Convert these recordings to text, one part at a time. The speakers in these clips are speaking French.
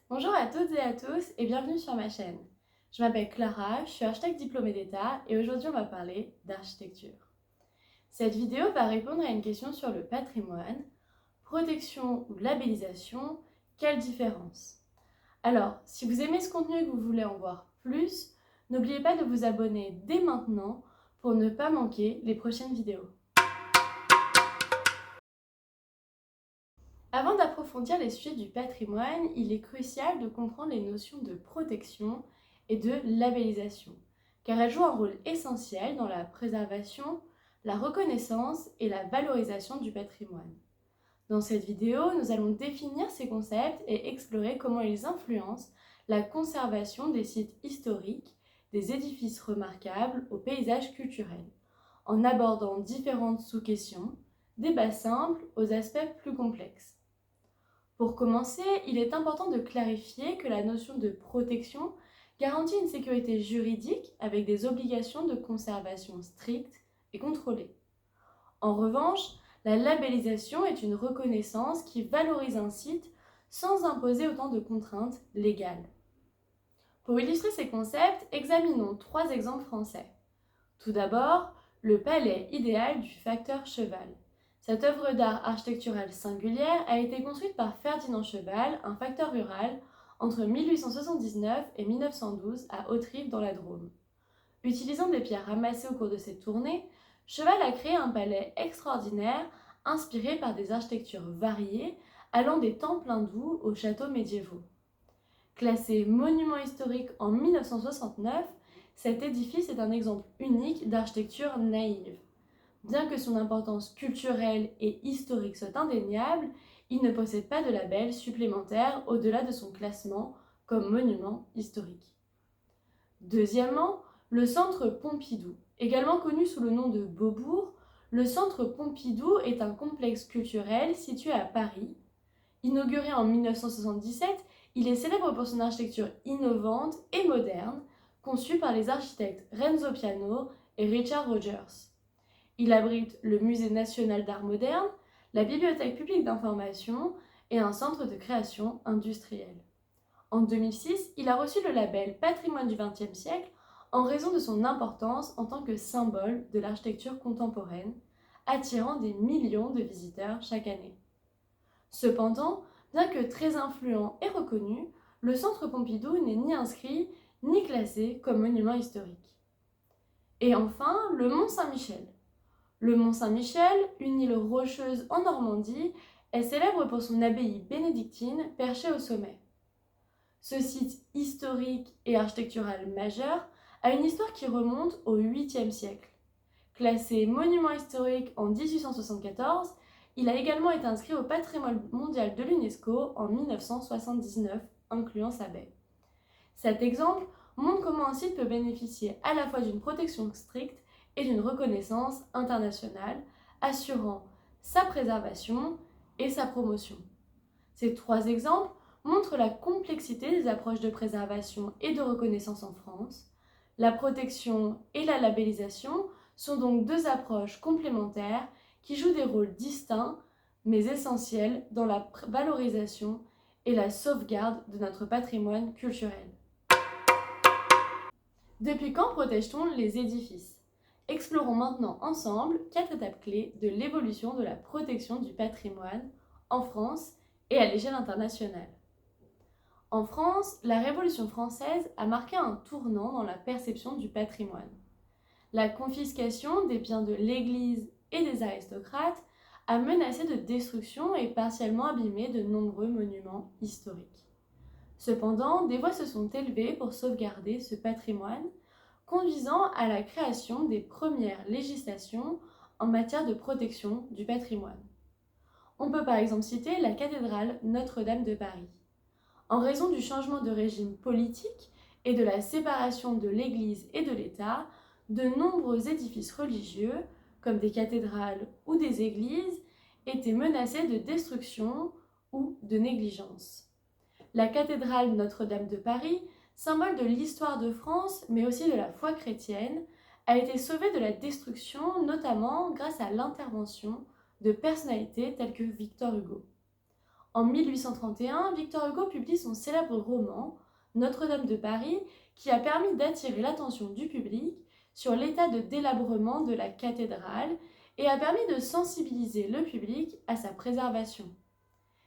Bonjour à toutes et à tous et bienvenue sur ma chaîne. Je m'appelle Clara, je suis architecte diplômée d'État et aujourd'hui on va parler d'architecture. Cette vidéo va répondre à une question sur le patrimoine, protection ou labellisation, quelle différence? Alors, si vous aimez ce contenu et que vous voulez en voir plus, n'oubliez pas de vous abonner dès maintenant pour ne pas manquer les prochaines vidéos. Avant d'approfondir les sujets du patrimoine, il est crucial de comprendre les notions de protection et de labellisation, car elles jouent un rôle essentiel dans la préservation, la reconnaissance et la valorisation du patrimoine. Dans cette vidéo, nous allons définir ces concepts et explorer comment ils influencent la conservation des sites historiques, des édifices remarquables au paysage culturel, en abordant différentes sous-questions, des bas simples aux aspects plus complexes. Pour commencer, il est important de clarifier que la notion de protection garantit une sécurité juridique avec des obligations de conservation strictes et contrôlées. En revanche, la labellisation est une reconnaissance qui valorise un site sans imposer autant de contraintes légales. Pour illustrer ces concepts, examinons 3 exemples français. Tout d'abord, le palais idéal du facteur Cheval. Cette œuvre d'art architecturale singulière a été construite par Ferdinand Cheval, un facteur rural, entre 1879 et 1912 à Hauterive dans la Drôme. Utilisant des pierres ramassées au cours de cette tournée, Cheval a créé un palais extraordinaire inspiré par des architectures variées allant des temples hindous aux châteaux médiévaux. Classé monument historique en 1969, cet édifice est un exemple unique d'architecture naïve. Bien que son importance culturelle et historique soit indéniable, il ne possède pas de label supplémentaire au-delà de son classement comme monument historique. Deuxièmement, le Centre Pompidou. Également connu sous le nom de Beaubourg, le Centre Pompidou est un complexe culturel situé à Paris. Inauguré en 1977, il est célèbre pour son architecture innovante et moderne, conçue par les architectes Renzo Piano et Richard Rogers. Il abrite le Musée national d'art moderne, la Bibliothèque publique d'information et un centre de création industrielle. En 2006, il a reçu le label Patrimoine du XXe siècle en raison de son importance en tant que symbole de l'architecture contemporaine, attirant des millions de visiteurs chaque année. Cependant, bien que très influent et reconnu, le Centre Pompidou n'est ni inscrit ni classé comme monument historique. Et enfin, le Mont Saint-Michel. Le Mont Saint-Michel, une île rocheuse en Normandie, est célèbre pour son abbaye bénédictine perchée au sommet. Ce site historique et architectural majeur a une histoire qui remonte au 8e siècle. Classé monument historique en 1874, il a également été inscrit au patrimoine mondial de l'UNESCO en 1979, incluant sa baie. Cet exemple montre comment un site peut bénéficier à la fois d'une protection stricte et d'une reconnaissance internationale, assurant sa préservation et sa promotion. Ces 3 exemples montrent la complexité des approches de préservation et de reconnaissance en France. La protection et la labellisation sont donc 2 approches complémentaires qui jouent des rôles distincts mais essentiels dans la valorisation et la sauvegarde de notre patrimoine culturel. Depuis quand protège-t-on les édifices? Explorons maintenant ensemble 4 étapes clés de l'évolution de la protection du patrimoine en France et à l'échelle internationale. En France, la Révolution française a marqué un tournant dans la perception du patrimoine. La confiscation des biens de l'Église et des aristocrates a menacé de destruction et partiellement abîmé de nombreux monuments historiques. Cependant, des voix se sont élevées pour sauvegarder ce patrimoine, conduisant à la création des premières législations en matière de protection du patrimoine. On peut par exemple citer la cathédrale Notre-Dame de Paris. En raison du changement de régime politique et de la séparation de l'Église et de l'État, de nombreux édifices religieux, comme des cathédrales ou des églises, étaient menacés de destruction ou de négligence. La cathédrale Notre-Dame de Paris, symbole de l'histoire de France, mais aussi de la foi chrétienne, a été sauvée de la destruction, notamment grâce à l'intervention de personnalités telles que Victor Hugo. En 1831, Victor Hugo publie son célèbre roman Notre-Dame de Paris, qui a permis d'attirer l'attention du public sur l'état de délabrement de la cathédrale et a permis de sensibiliser le public à sa préservation.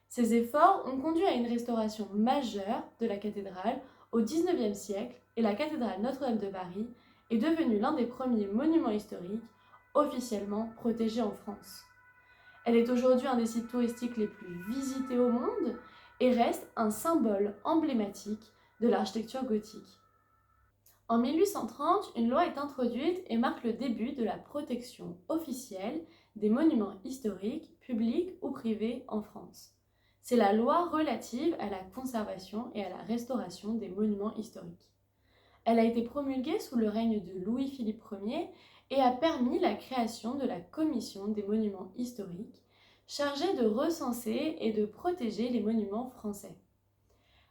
Ces efforts ont conduit à une restauration majeure de la cathédrale au XIXe siècle et la cathédrale Notre-Dame de Paris est devenue l'un des premiers monuments historiques officiellement protégés en France. Elle est aujourd'hui un des sites touristiques les plus visités au monde et reste un symbole emblématique de l'architecture gothique. En 1830, une loi est introduite et marque le début de la protection officielle des monuments historiques, publics ou privés en France. C'est la loi relative à la conservation et à la restauration des monuments historiques. Elle a été promulguée sous le règne de Louis-Philippe Ier et a permis la création de la Commission des monuments historiques, chargée de recenser et de protéger les monuments français.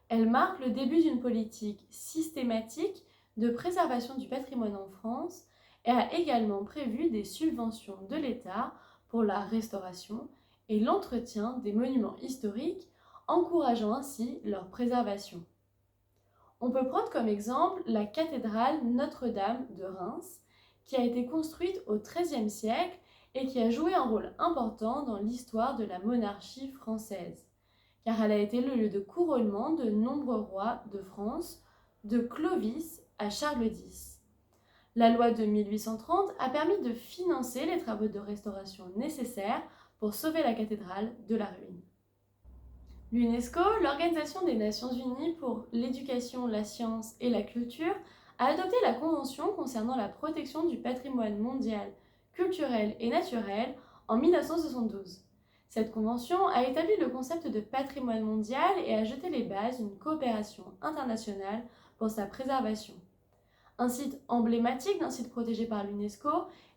Elle marque le début d'une politique systématique de préservation du patrimoine en France et a également prévu des subventions de l'État pour la restauration et l'entretien des monuments historiques, encourageant ainsi leur préservation. On peut prendre comme exemple la cathédrale Notre-Dame de Reims, qui a été construite au XIIIe siècle et qui a joué un rôle important dans l'histoire de la monarchie française, car elle a été le lieu de couronnement de nombreux rois de France, de Clovis à Charles X. La loi de 1830 a permis de financer les travaux de restauration nécessaires pour sauver la cathédrale de la ruine. L'UNESCO, l'Organisation des Nations Unies pour l'éducation, la science et la culture, a adopté la Convention concernant la protection du patrimoine mondial, culturel et naturel en 1972. Cette convention a établi le concept de patrimoine mondial et a jeté les bases d'une coopération internationale pour sa préservation. Un site emblématique d'un site protégé par l'UNESCO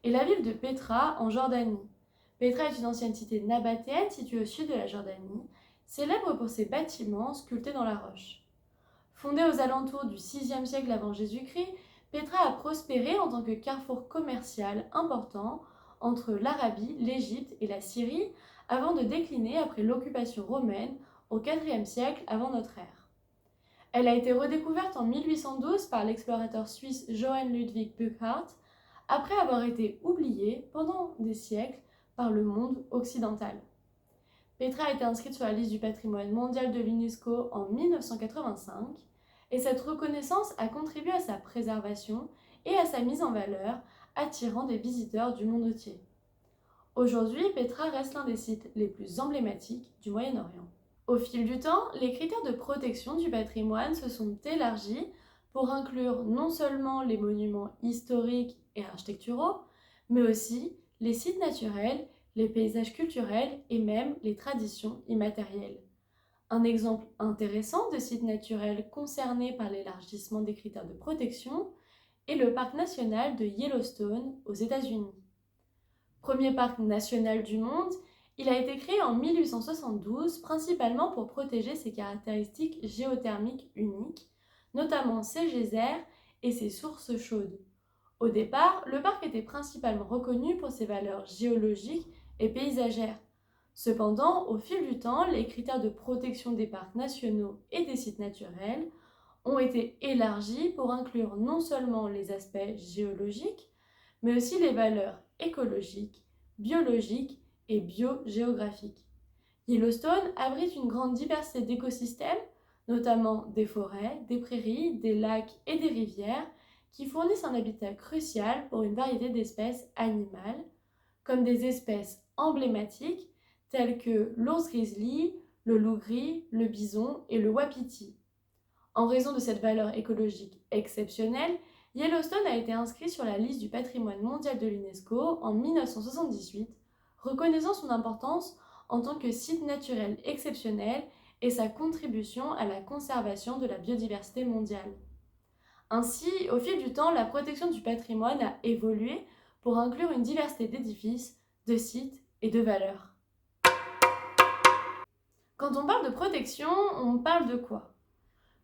est la ville de Pétra en Jordanie. Pétra est une ancienne cité nabatéenne située au sud de la Jordanie, célèbre pour ses bâtiments sculptés dans la roche. Fondée aux alentours du VIe siècle avant Jésus-Christ, Pétra a prospéré en tant que carrefour commercial important entre l'Arabie, l'Égypte et la Syrie, avant de décliner après l'occupation romaine au IVe siècle avant notre ère. Elle a été redécouverte en 1812 par l'explorateur suisse Johann Ludwig Burckhardt, après avoir été oubliée pendant des siècles par le monde occidental. Pétra a été inscrite sur la liste du patrimoine mondial de l'UNESCO en 1985 et cette reconnaissance a contribué à sa préservation et à sa mise en valeur, attirant des visiteurs du monde entier. Aujourd'hui, Pétra reste l'un des sites les plus emblématiques du Moyen-Orient. Au fil du temps, les critères de protection du patrimoine se sont élargis pour inclure non seulement les monuments historiques et architecturaux, mais aussi les sites naturels, les paysages culturels et même les traditions immatérielles. Un exemple intéressant de site naturel concerné par l'élargissement des critères de protection est le parc national de Yellowstone aux États-Unis. Premier parc national du monde, il a été créé en 1872 principalement pour protéger ses caractéristiques géothermiques uniques, notamment ses geysers et ses sources chaudes. Au départ, le parc était principalement reconnu pour ses valeurs géologiques et paysagères. Cependant, au fil du temps, les critères de protection des parcs nationaux et des sites naturels ont été élargis pour inclure non seulement les aspects géologiques, mais aussi les valeurs écologiques, biologiques et biogéographiques. Yellowstone abrite une grande diversité d'écosystèmes, notamment des forêts, des prairies, des lacs et des rivières, qui fournissent un habitat crucial pour une variété d'espèces animales, comme des espèces emblématiques telles que l'ours grizzly, le loup gris, le bison et le wapiti. En raison de cette valeur écologique exceptionnelle, Yellowstone a été inscrit sur la liste du patrimoine mondial de l'UNESCO en 1978, reconnaissant son importance en tant que site naturel exceptionnel et sa contribution à la conservation de la biodiversité mondiale. Ainsi, au fil du temps, la protection du patrimoine a évolué pour inclure une diversité d'édifices, de sites et de valeurs. Quand on parle de protection, on parle de quoi ?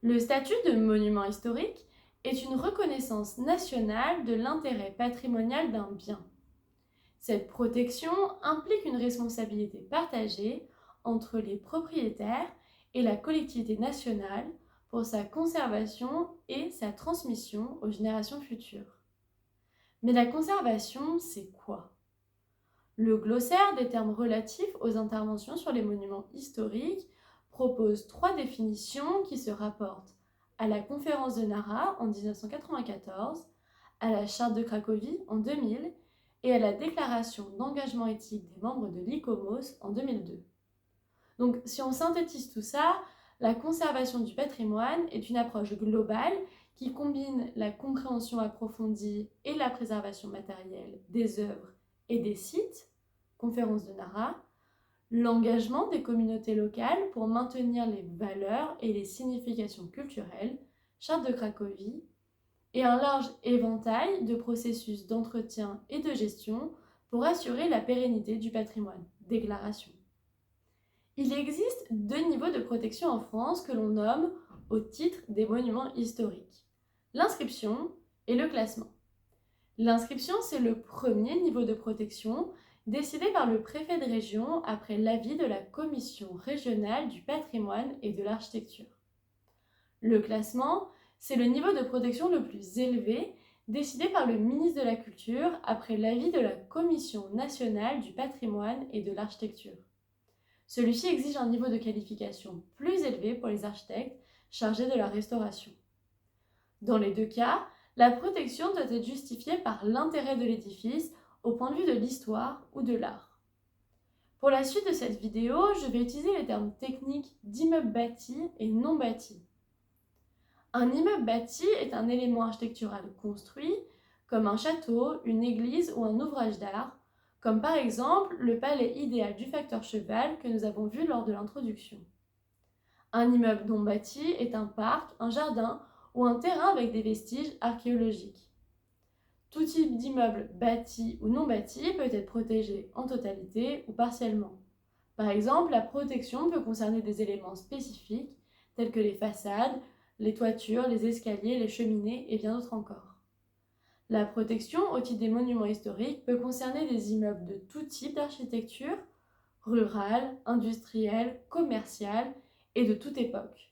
Le statut de monument historique est une reconnaissance nationale de l'intérêt patrimonial d'un bien. Cette protection implique une responsabilité partagée entre les propriétaires et la collectivité nationale pour sa conservation et sa transmission aux générations futures. Mais la conservation, c'est quoi ? Le glossaire des termes relatifs aux interventions sur les monuments historiques propose 3 définitions qui se rapportent à la conférence de Nara en 1994, à la charte de Cracovie en 2000 et à la déclaration d'engagement éthique des membres de l'ICOMOS en 2002. Donc si on synthétise tout ça, la conservation du patrimoine est une approche globale qui combine la compréhension approfondie et la préservation matérielle des œuvres et des sites, conférence de Nara, l'engagement des communautés locales pour maintenir les valeurs et les significations culturelles, charte de Cracovie, et un large éventail de processus d'entretien et de gestion pour assurer la pérennité du patrimoine, déclaration. Il existe 2 niveaux de protection en France que l'on nomme au titre des monuments historiques, l'inscription et le classement. L'inscription, c'est le premier niveau de protection décidé par le préfet de région après l'avis de la Commission régionale du patrimoine et de l'architecture. Le classement, c'est le niveau de protection le plus élevé décidé par le ministre de la Culture après l'avis de la Commission nationale du patrimoine et de l'architecture. Celui-ci exige un niveau de qualification plus élevé pour les architectes chargés de la restauration. Dans les 2 cas, la protection doit être justifiée par l'intérêt de l'édifice au point de vue de l'histoire ou de l'art. Pour la suite de cette vidéo, je vais utiliser les termes techniques d'immeuble bâti et non bâti. Un immeuble bâti est un élément architectural construit, comme un château, une église ou un ouvrage d'art, comme par exemple le palais idéal du facteur cheval que nous avons vu lors de l'introduction. Un immeuble non bâti est un parc, un jardin ou un terrain avec des vestiges archéologiques. Tout type d'immeuble bâti ou non bâti peut être protégé en totalité ou partiellement. Par exemple, la protection peut concerner des éléments spécifiques tels que les façades, les toitures, les escaliers, les cheminées et bien d'autres encore. La protection au titre des monuments historiques peut concerner des immeubles de tout type d'architecture, rurale, industrielle, commerciale et de toute époque.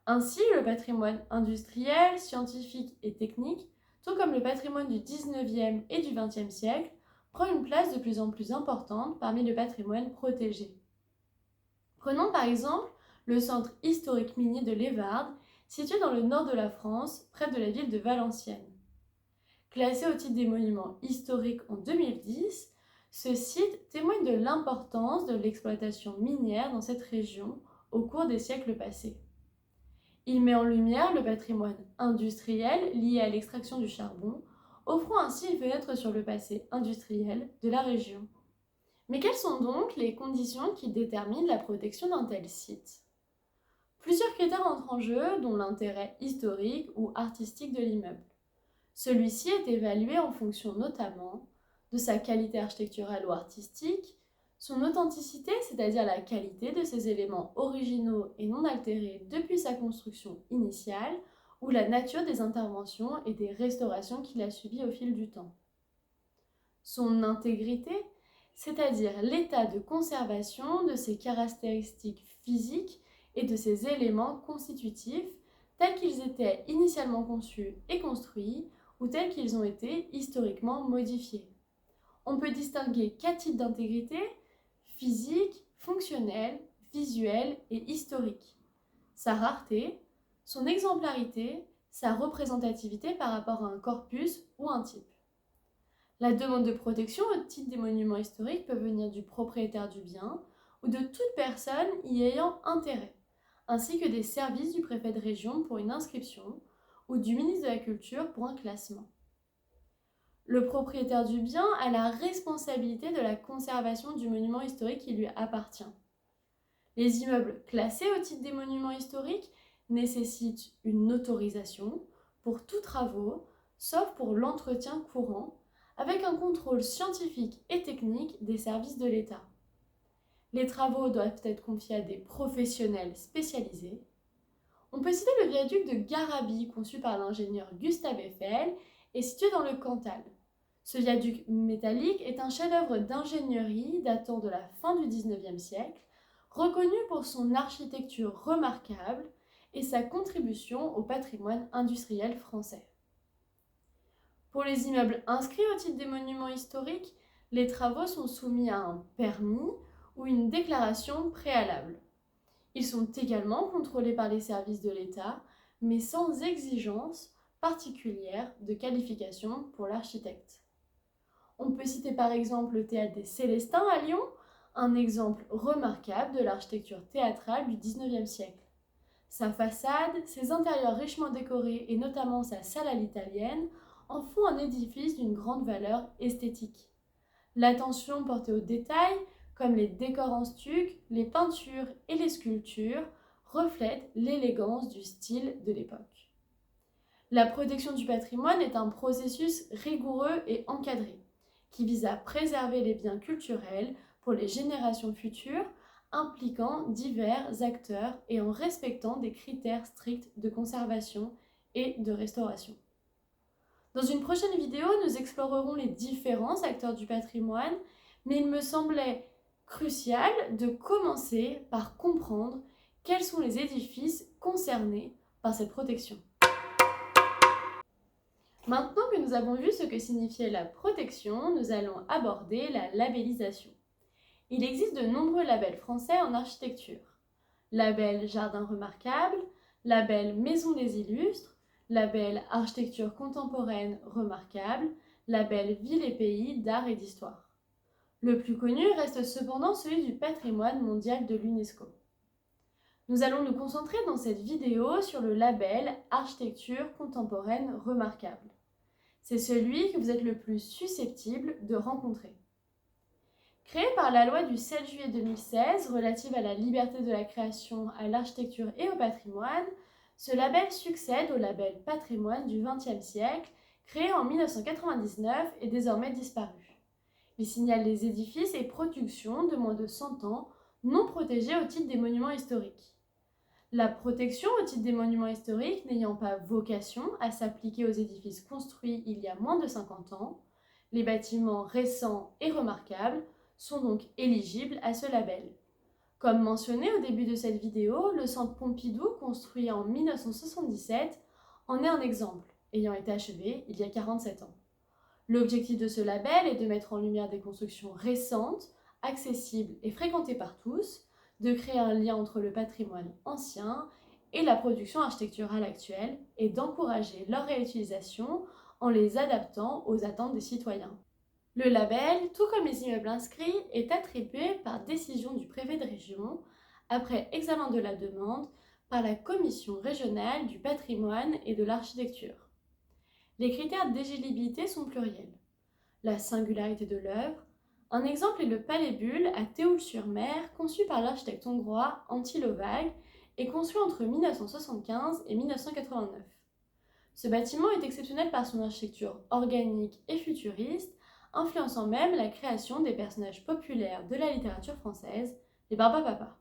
Ainsi, le patrimoine industriel, scientifique et technique, tout comme le patrimoine du 19e et du 20e siècle, prend une place de plus en plus importante parmi le patrimoine protégé. Prenons par exemple le centre historique minier de l'Évarde, situé dans le nord de la France, près de la ville de Valenciennes. Classé au titre des monuments historiques en 2010, ce site témoigne de l'importance de l'exploitation minière dans cette région au cours des siècles passés. Il met en lumière le patrimoine industriel lié à l'extraction du charbon, offrant ainsi une fenêtre sur le passé industriel de la région. Mais quelles sont donc les conditions qui déterminent la protection d'un tel site ? Plusieurs critères entrent en jeu, dont l'intérêt historique ou artistique de l'immeuble. Celui-ci est évalué en fonction notamment de sa qualité architecturale ou artistique, son authenticité, c'est-à-dire la qualité de ses éléments originaux et non altérés depuis sa construction initiale, ou la nature des interventions et des restaurations qu'il a subies au fil du temps. Son intégrité, c'est-à-dire l'état de conservation de ses caractéristiques physiques et de ses éléments constitutifs, tels qu'ils étaient initialement conçus et construits, ou tels qu'ils ont été historiquement modifiés. On peut distinguer 4 types d'intégrité: physique, fonctionnelle, visuelle et historique. Sa rareté, son exemplarité, sa représentativité par rapport à un corpus ou un type. La demande de protection au titre des monuments historiques peut venir du propriétaire du bien ou de toute personne y ayant intérêt, ainsi que des services du préfet de région pour une inscription ou du ministre de la Culture pour un classement. Le propriétaire du bien a la responsabilité de la conservation du monument historique qui lui appartient. Les immeubles classés au titre des monuments historiques nécessitent une autorisation pour tous travaux, sauf pour l'entretien courant, avec un contrôle scientifique et technique des services de l'État. Les travaux doivent être confiés à des professionnels spécialisés. On peut citer le viaduc de Garabit, conçu par l'ingénieur Gustave Eiffel et situé dans le Cantal. Ce viaduc métallique est un chef-d'œuvre d'ingénierie datant de la fin du XIXe siècle, reconnu pour son architecture remarquable et sa contribution au patrimoine industriel français. Pour les immeubles inscrits au titre des monuments historiques, les travaux sont soumis à un permis ou une déclaration préalable. Ils sont également contrôlés par les services de l'État, mais sans exigence particulière de qualification pour l'architecte. On peut citer par exemple le théâtre des Célestins à Lyon, un exemple remarquable de l'architecture théâtrale du XIXe siècle. Sa façade, ses intérieurs richement décorés et notamment sa salle à l'italienne en font un édifice d'une grande valeur esthétique. L'attention portée aux détails, comme les décors en stuc, les peintures et les sculptures, reflète l'élégance du style de l'époque. La protection du patrimoine est un processus rigoureux et encadré, qui vise à préserver les biens culturels pour les générations futures, impliquant divers acteurs et en respectant des critères stricts de conservation et de restauration. Dans une prochaine vidéo, nous explorerons les différents acteurs du patrimoine, mais il me semblait crucial de commencer par comprendre quels sont les édifices concernés par cette protection. Maintenant que nous avons vu ce que signifiait la protection, nous allons aborder la labellisation. Il existe de nombreux labels français en architecture. Label Jardin remarquable, label Maison des illustres, label Architecture contemporaine remarquable, label Ville et pays d'art et d'histoire. Le plus connu reste cependant celui du patrimoine mondial de l'UNESCO. Nous allons nous concentrer dans cette vidéo sur le label Architecture contemporaine remarquable. C'est celui que vous êtes le plus susceptible de rencontrer. Créé par la loi du 7 juillet 2016 relative à la liberté de la création, à l'architecture et au patrimoine, ce label succède au label Patrimoine du XXe siècle, créé en 1999 et désormais disparu. Il signale les édifices et productions de moins de 100 ans non protégés au titre des monuments historiques. La protection au titre des monuments historiques n'ayant pas vocation à s'appliquer aux édifices construits il y a moins de 50 ans, les bâtiments récents et remarquables sont donc éligibles à ce label. Comme mentionné au début de cette vidéo, le centre Pompidou, construit en 1977, en est un exemple, ayant été achevé il y a 47 ans. L'objectif de ce label est de mettre en lumière des constructions récentes, accessibles et fréquentées par tous, de créer un lien entre le patrimoine ancien et la production architecturale actuelle et d'encourager leur réutilisation en les adaptant aux attentes des citoyens. Le label, tout comme les immeubles inscrits, est attribué par décision du préfet de région, après examen de la demande, par la Commission régionale du patrimoine et de l'architecture. Les critères d'éligibilité sont pluriels. La singularité de l'œuvre. Un exemple est le Palais Bulle à Théoul-sur-Mer, conçu par l'architecte hongrois Antti Lovag et construit entre 1975 et 1989. Ce bâtiment est exceptionnel par son architecture organique et futuriste, influençant même la création des personnages populaires de la littérature française, les Barbapapas.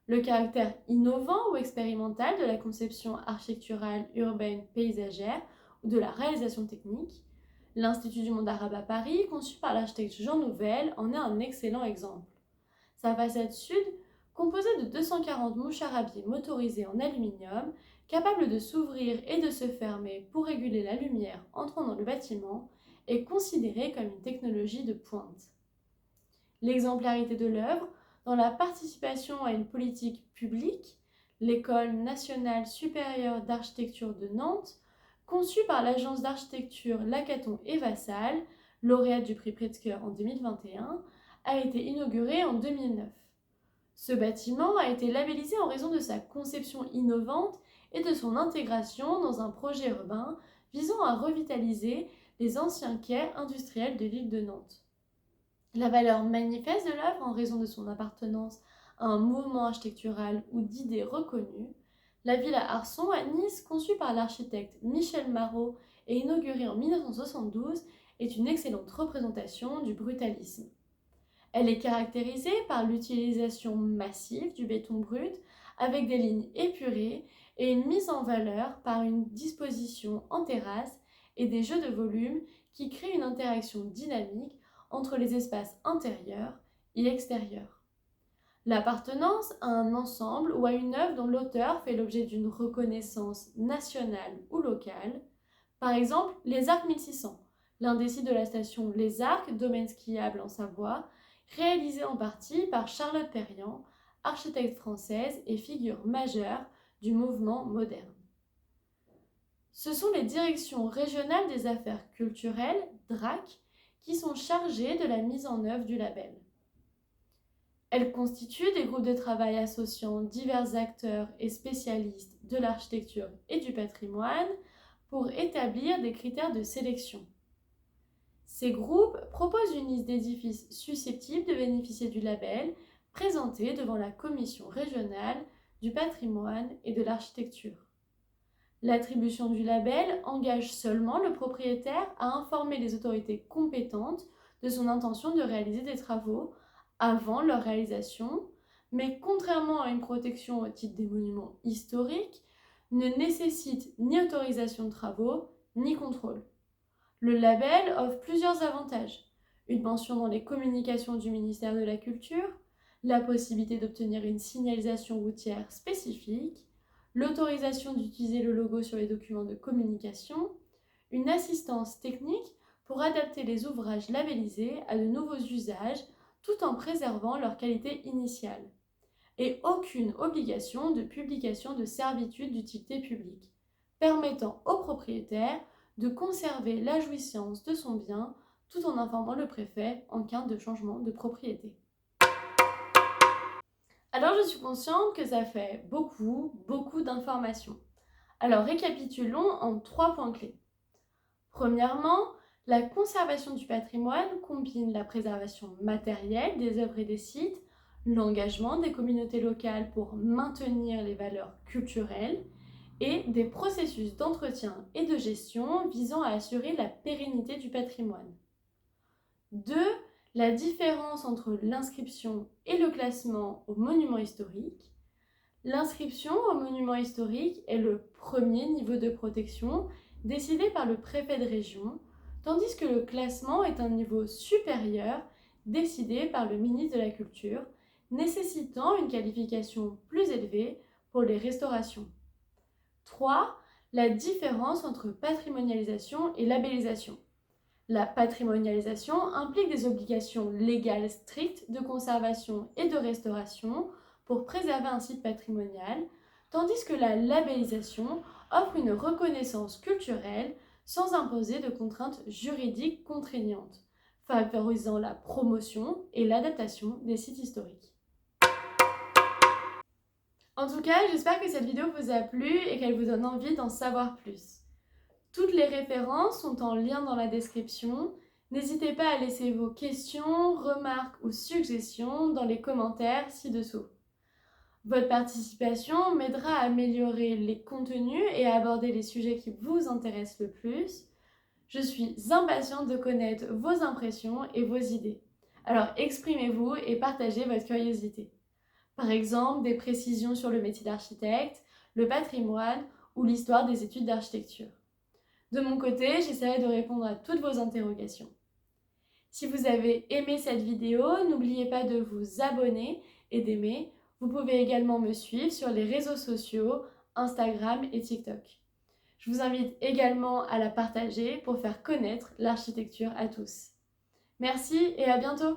Le caractère innovant ou expérimental de la conception architecturale urbaine paysagère ou de la réalisation technique. L'Institut du monde arabe à Paris, conçu par l'architecte Jean Nouvel, en est un excellent exemple. Sa façade sud, composée de 240 mouches arabiées motorisées en aluminium, capables de s'ouvrir et de se fermer pour réguler la lumière entrant dans le bâtiment, est considérée comme une technologie de pointe. L'exemplarité de l'œuvre, dans la participation à une politique publique, l'École nationale supérieure d'architecture de Nantes, conçue par l'agence d'architecture Lacaton et Vassal, lauréate du prix Pritzker en 2021, a été inaugurée en 2009. Ce bâtiment a été labellisé en raison de sa conception innovante et de son intégration dans un projet urbain visant à revitaliser les anciens quais industriels de l'île de Nantes. La valeur manifeste de l'œuvre en raison de son appartenance à un mouvement architectural ou d'idées reconnues. La villa Arson à Nice, conçue par l'architecte Michel Marot et inaugurée en 1972, est une excellente représentation du brutalisme. Elle est caractérisée par l'utilisation massive du béton brut avec des lignes épurées et une mise en valeur par une disposition en terrasse et des jeux de volume qui créent une interaction dynamique entre les espaces intérieurs et extérieurs. L'appartenance à un ensemble ou à une œuvre dont l'auteur fait l'objet d'une reconnaissance nationale ou locale. Par exemple, les Arcs 1600, l'un des sites de la station Les Arcs, domaine skiable en Savoie, réalisé en partie par Charlotte Perriand, architecte française et figure majeure du mouvement moderne. Ce sont les directions régionales des affaires culturelles, DRAC, qui sont chargées de la mise en œuvre du label. Elles constituent des groupes de travail associant divers acteurs et spécialistes de l'architecture et du patrimoine pour établir des critères de sélection. Ces groupes proposent une liste d'édifices susceptibles de bénéficier du label présenté devant la Commission régionale du patrimoine et de l'architecture. L'attribution du label engage seulement le propriétaire à informer les autorités compétentes de son intention de réaliser des travaux avant leur réalisation, mais contrairement à une protection au titre des monuments historiques, ne nécessite ni autorisation de travaux, ni contrôle. Le label offre plusieurs avantages. Une mention dans les communications du ministère de la Culture, la possibilité d'obtenir une signalisation routière spécifique, l'autorisation d'utiliser le logo sur les documents de communication, une assistance technique pour adapter les ouvrages labellisés à de nouveaux usages tout en préservant leur qualité initiale, et aucune obligation de publication de servitude d'utilité publique, permettant au propriétaire de conserver la jouissance de son bien tout en informant le préfet en cas de changement de propriété. Alors je suis consciente que ça fait beaucoup d'informations. Alors récapitulons en 3 points clés. Premièrement, la conservation du patrimoine combine la préservation matérielle des œuvres et des sites, l'engagement des communautés locales pour maintenir les valeurs culturelles et des processus d'entretien et de gestion visant à assurer la pérennité du patrimoine. 2. La différence entre l'inscription et le classement au monument historique. L'inscription au monument historique est le premier niveau de protection décidé par le préfet de région, tandis que le classement est un niveau supérieur décidé par le ministre de la Culture, nécessitant une qualification plus élevée pour les restaurations. 3. La différence entre patrimonialisation et labellisation. La patrimonialisation implique des obligations légales strictes de conservation et de restauration pour préserver un site patrimonial, tandis que la labellisation offre une reconnaissance culturelle sans imposer de contraintes juridiques contraignantes, favorisant la promotion et l'adaptation des sites historiques. En tout cas, j'espère que cette vidéo vous a plu et qu'elle vous donne envie d'en savoir plus. Toutes les références sont en lien dans la description. N'hésitez pas à laisser vos questions, remarques ou suggestions dans les commentaires ci-dessous. Votre participation m'aidera à améliorer les contenus et à aborder les sujets qui vous intéressent le plus. Je suis impatiente de connaître vos impressions et vos idées. Alors exprimez-vous et partagez votre curiosité. Par exemple, des précisions sur le métier d'architecte, le patrimoine ou l'histoire des études d'architecture. De mon côté, j'essaierai de répondre à toutes vos interrogations. Si vous avez aimé cette vidéo, n'oubliez pas de vous abonner et d'aimer. Vous pouvez également me suivre sur les réseaux sociaux, Instagram et TikTok. Je vous invite également à la partager pour faire connaître l'architecture à tous. Merci et à bientôt!